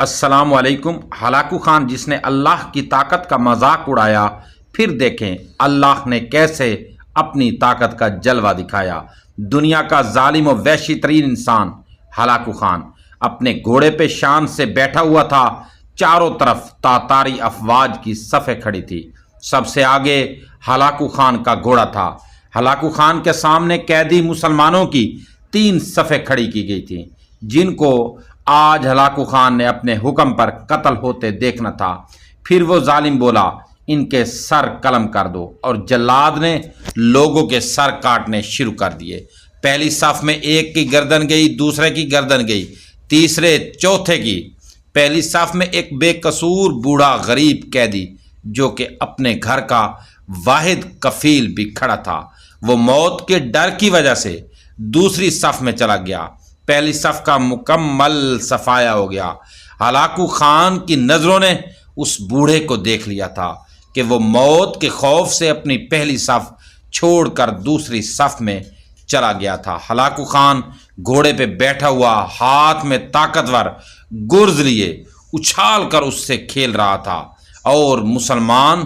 السلام علیکم۔ Hulagu Khan جس نے اللہ کی طاقت کا مذاق اڑایا، پھر دیکھیں اللہ نے کیسے اپنی طاقت کا جلوہ دکھایا۔ دنیا کا ظالم و وحشی ترین انسان ہلاکو خان اپنے گھوڑے پہ شان سے بیٹھا ہوا تھا۔ چاروں طرف تاتاری افواج کی صفیں کھڑی تھی۔ سب سے آگے ہلاکو خان کا گھوڑا تھا۔ ہلاکو خان کے سامنے قیدی مسلمانوں کی 3 صفیں کھڑی کی گئی تھیں، جن کو آج ہلاکو خان نے اپنے حکم پر قتل ہوتے دیکھنا تھا۔ پھر وہ ظالم بولا، ان کے سر قلم کر دو، اور جلاد نے لوگوں کے سر کاٹنے شروع کر دیے۔ پہلی صف میں ایک کی گردن گئی، دوسرے کی گردن گئی، تیسرے چوتھے کی۔ پہلی صف میں ایک بے قصور بوڑھا غریب قیدی جو کہ اپنے گھر کا واحد کفیل بھی کھڑا تھا، وہ موت کے ڈر کی وجہ سے دوسری صف میں چلا گیا۔ پہلی صف کا مکمل صفایا ہو گیا۔ ہلاکو خان کی نظروں نے اس بوڑھے کو دیکھ لیا تھا کہ وہ موت کے خوف سے اپنی پہلی صف چھوڑ کر دوسری صف میں چلا گیا تھا۔ ہلاکو خان گھوڑے پہ بیٹھا ہوا، ہاتھ میں طاقتور گرز لیے اچھال کر اس سے کھیل رہا تھا، اور مسلمان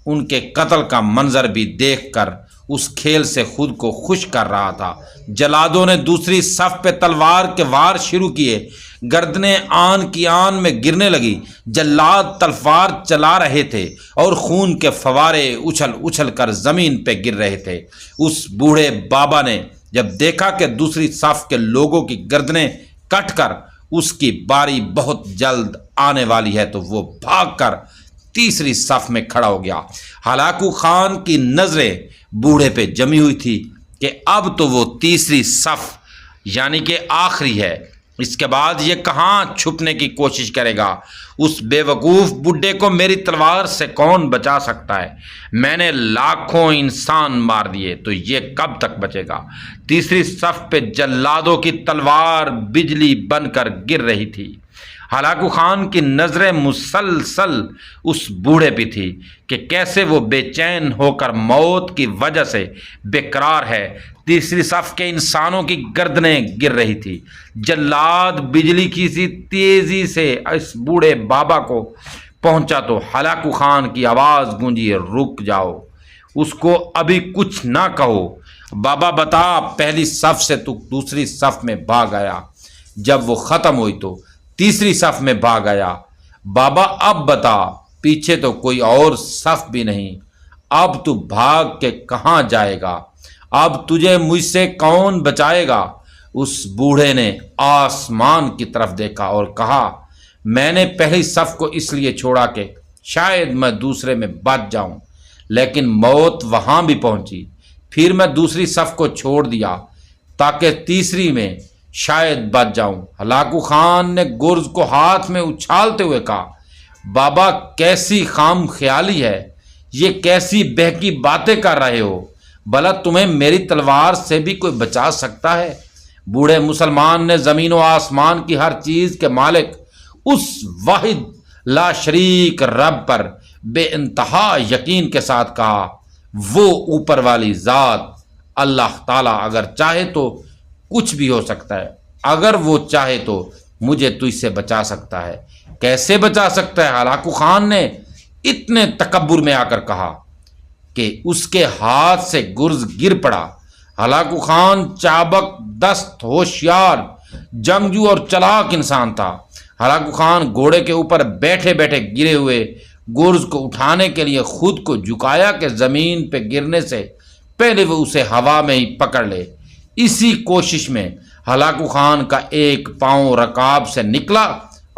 ان کے قتل کا منظر بھی دیکھ کر اس کھیل سے خود کو خوش کر رہا تھا۔ جلادوں نے دوسری صف پہ تلوار کے وار شروع کیے۔ گردنیں آن کی آن میں گرنے لگی۔ جلاد تلوار چلا رہے تھے اور خون کے فوارے اچھل اچھل کر زمین پہ گر رہے تھے۔ اس بوڑھے بابا نے جب دیکھا کہ دوسری صف کے لوگوں کی گردنیں کٹ کر اس کی باری بہت جلد آنے والی ہے، تو وہ بھاگ کر تیسری صف میں کھڑا ہو گیا۔ ہلاکو خان کی نظریں بوڑھے پہ جمی ہوئی تھی کہ اب تو وہ تیسری صف یعنی کہ آخری ہے، اس کے بعد یہ کہاں چھپنے کی کوشش کرے گا۔ اس بے وقوف بڈھے کو میری تلوار سے کون بچا سکتا ہے؟ میں نے لاکھوں انسان مار دیے، تو یہ کب تک بچے گا؟ تیسری صف پہ جلادوں کی تلوار بجلی بن کر گر رہی تھی۔ ہلاکو خان کی نظریں مسلسل اس بوڑھے پہ تھی کہ کیسے وہ بے چین ہو کر موت کی وجہ سے بے قرار ہے۔ تیسری صف کے انسانوں کی گردنیں گر رہی تھی۔ جلاد بجلی کی سی تیزی سے اس بوڑھے بابا کو پہنچا تو ہلاکو خان کی آواز گونجی، رک جاؤ، اس کو ابھی کچھ نہ کہو۔ بابا بتا، پہلی صف سے تو دوسری صف میں بھاگ آیا، جب وہ ختم ہوئی تو تیسری صف میں بھاگ آیا۔ بابا اب بتا، پیچھے تو کوئی اور صف بھی نہیں، اب تو بھاگ کے کہاں جائے گا؟ اب تجھے مجھ سے کون بچائے گا؟ اس بوڑھے نے آسمان کی طرف دیکھا اور کہا، میں نے پہلی صف کو اس لیے چھوڑا کہ شاید میں دوسرے میں بچ جاؤں، لیکن موت وہاں بھی پہنچی۔ پھر میں دوسری صف کو چھوڑ دیا تاکہ تیسری میں شاید بچ جاؤں۔ ہلاکو خان نے گرز کو ہاتھ میں اچھالتے ہوئے کہا، بابا کیسی خام خیالی ہے، یہ کیسی بہکی باتیں کر رہے ہو؟ بھلا تمہیں میری تلوار سے بھی کوئی بچا سکتا ہے؟ بوڑھے مسلمان نے زمین و آسمان کی ہر چیز کے مالک اس واحد لا شریک رب پر بے انتہا یقین کے ساتھ کہا، وہ اوپر والی ذات اللہ تعالیٰ اگر چاہے تو کچھ بھی ہو سکتا ہے، اگر وہ چاہے تو مجھے تجھ سے بچا سکتا ہے۔ کیسے بچا سکتا ہے؟ ہلاکو خان نے اتنے تکبر میں آ کر کہا کہ اس کے ہاتھ سے گرز گر پڑا۔ ہلاکو خان چابک دست، ہوشیار، جنگجو اور چلاک انسان تھا۔ ہلاکو خان گھوڑے کے اوپر بیٹھے بیٹھے گرے ہوئے گرز کو اٹھانے کے لیے خود کو جھکایا کہ زمین پہ گرنے سے پہلے وہ اسے ہوا میں ہی پکڑ لے۔ اسی کوشش میں ہلاکو خان کا ایک پاؤں رکاب سے نکلا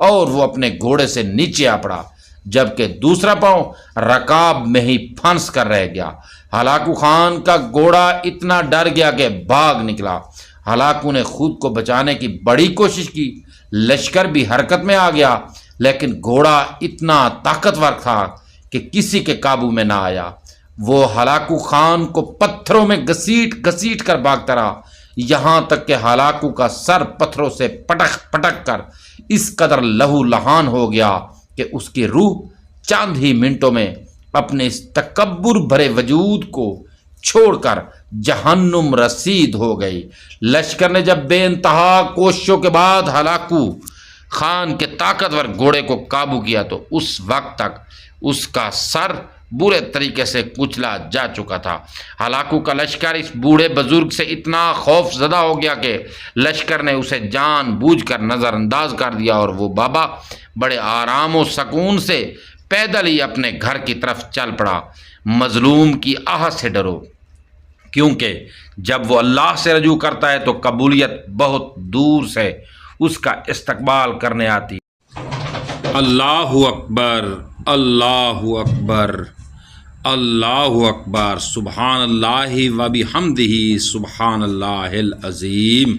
اور وہ اپنے گھوڑے سے نیچے آ پڑا، جبکہ دوسرا پاؤں رکاب میں ہی پھنس کر رہ گیا۔ ہلاکو خان کا گھوڑا اتنا ڈر گیا کہ بھاگ نکلا۔ ہلاکو نے خود کو بچانے کی بڑی کوشش کی، لشکر بھی حرکت میں آ گیا، لیکن گھوڑا اتنا طاقتور تھا کہ کسی کے قابو میں نہ آیا۔ وہ ہلاکو خان کو پتھروں میں گھسیٹ گھسیٹ کر بھاگتا رہا، یہاں تک کہ ہلاکو کا سر پتھروں سے پٹک پٹک کر اس قدر لہو لہان ہو گیا کہ اس کی روح چند ہی منٹوں میں اپنے اس تکبر بھرے وجود کو چھوڑ کر جہنم رسید ہو گئی۔ لشکر نے جب بے انتہا کوششوں کے بعد ہلاکو خان کے طاقتور گھوڑے کو قابو کیا تو اس وقت تک اس کا سر برے طریقے سے کچلا جا چکا تھا۔ ہلاکو کا لشکر اس بوڑھے بزرگ سے اتنا خوف زدہ ہو گیا کہ لشکر نے اسے جان بوجھ کر نظر انداز کر دیا، اور وہ بابا بڑے آرام و سکون سے پیدل ہی اپنے گھر کی طرف چل پڑا۔ مظلوم کی آہ سے ڈرو، کیونکہ جب وہ اللہ سے رجوع کرتا ہے تو قبولیت بہت دور سے اس کا استقبال کرنے آتی۔ اللہ اکبر، اللہ اکبر، اللہ اکبر، سبحان اللہ و بحمدہ، سبحان اللہ العظیم۔